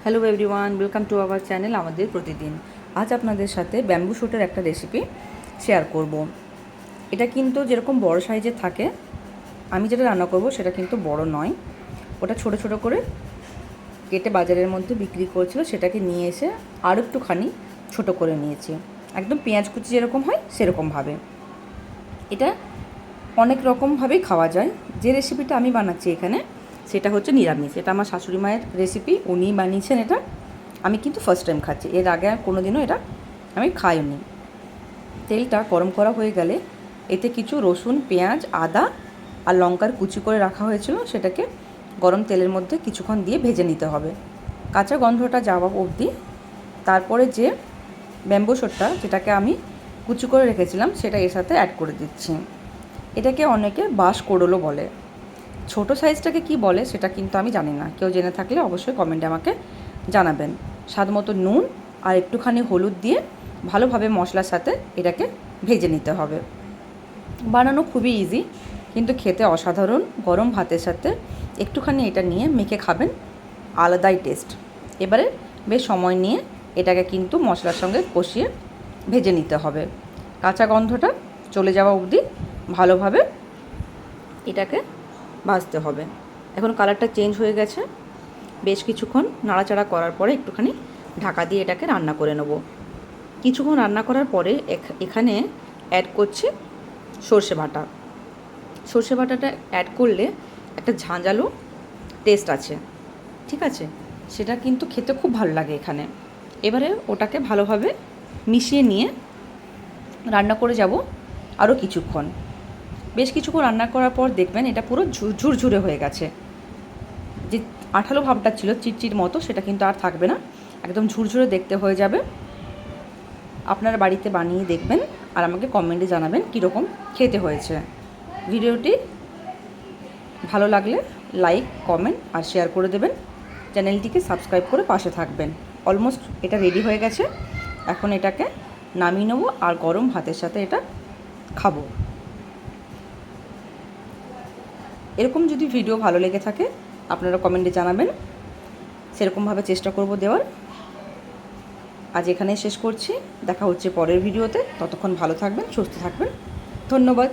Hello everyone, welcome to our channel আমাদের প্রতিদিন। আজ আপনাদের সাথে ব্যাম্বু শুটের একটা রেসিপি শেয়ার করব। এটা কিন্তু যেরকম বড় সাইজের থাকে, আমি যেটা রান্না করব সেটা কিন্তু বড় নয়। ওটা ছোট ছোট করে কেটে বাজারের মধ্যে বিক্রি করছিল, সেটাকে নিয়ে এসে আরও একটুখানি ছোট করে নিয়েছি, একদম পেঁয়াজ কুচি যেরকম হয় সেরকমভাবে। এটা অনেক রকমভাবেই খাওয়া যায়। যে রেসিপিটা আমি বানাচ্ছি এখানে সেটা হচ্ছে নিরামিষ। এটা আমার শাশুড়ি মায়ের রেসিপি, উনিই বানিয়েছেন এটা। আমি কিন্তু ফার্স্ট টাইম খাচ্ছি, এর আগে কোনো দিনও এটা আমি খাইনি। তেলটা গরম করা হয়ে গেলে এতে কিছু রসুন, পেঁয়াজ, আদা আর লঙ্কার কুচি করে রাখা হয়েছিল, সেটাকে গরম তেলের মধ্যে কিছুক্ষণ দিয়ে ভেজে নিতে হবে কাঁচা গন্ধটা যাওয়া অবধি। তারপরে যে ব্যাম্বু শুটটা যেটাকে আমি কুচি করে রেখেছিলাম সেটা এর সাথে অ্যাড করে দিচ্ছি। এটাকে অনেকে বাঁশ কোড়লও বলে। ছোট সাইজটাকে কি বলে সেটা কিন্তু আমি জানি না, কেউ জেনে থাকলে অবশ্যই কমেন্টে আমাকে জানাবেন। স্বাদ মতো নুন আর একটুখানি হলুদ দিয়ে ভালোভাবে মশলার সাথে এটাকে ভেজে নিতে হবে। বানানো খুবই ইজি, কিন্তু খেতে অসাধারণ। গরম ভাতের সাথে একটুখানি এটা নিয়ে মেখে খাবেন, আলাদাই টেস্ট। এবারে বেশ সময় নিয়ে এটাকে কিন্তু মশলার সঙ্গে কষিয়ে ভেজে নিতে হবে, কাঁচা গন্ধটা চলে যাওয়া অবধি ভালোভাবে এটাকে ভাজতে হবে। এখন কালারটা চেঞ্জ হয়ে গেছে। বেশ কিছুক্ষণ নাড়াচাড়া করার পরে একটুখানি ঢাকা দিয়ে এটাকে রান্না করে নেব। কিছুক্ষণ রান্না করার পরে এখানে অ্যাড করছি সর্ষে বাটা। সর্ষে বাটাটা অ্যাড করলে একটা ঝাঁঝালো টেস্ট আছে, ঠিক আছে? সেটা কিন্তু খেতে খুব ভালো লাগে এখানে। এবারে ওটাকে ভালোভাবে মিশিয়ে নিয়ে রান্না করে যাব আরও কিছুক্ষণ। বেশ কিছুক্ষণ রান্না করার পর দেখবেন এটা পুরো ঝুরঝুরে হয়ে গেছে। যে আঠালো ভাবটা ছিল চিটচিট মতো, সেটা কিন্তু আর থাকবে না, একদম ঝুরঝুরে দেখতে হয়ে যাবে। আপনারা বাড়িতে বানিয়ে দেখবেন আর আমাকে কমেন্টে জানাবেন কীরকম খেতে হয়েছে। ভিডিওটি ভালো লাগলে লাইক, কমেন্ট আর শেয়ার করে দেবেন। চ্যানেলটিকে সাবস্ক্রাইব করে পাশে থাকবেন। অলমোস্ট এটা রেডি হয়ে গেছে। এখন এটাকে নামিয়ে নেবো আর গরম ভাতের সাথে এটা খাবো। এরকম যদি ভিডিও ভালো লেগে থাকে আপনারা কমেন্টে জানাবেন, সেরকমভাবে চেষ্টা করব দেওয়ার। আজ এখানেই শেষ করছি, দেখা হচ্ছে পরের ভিডিওতে। ততক্ষণ ভালো থাকবেন, সুস্থ থাকবেন। ধন্যবাদ।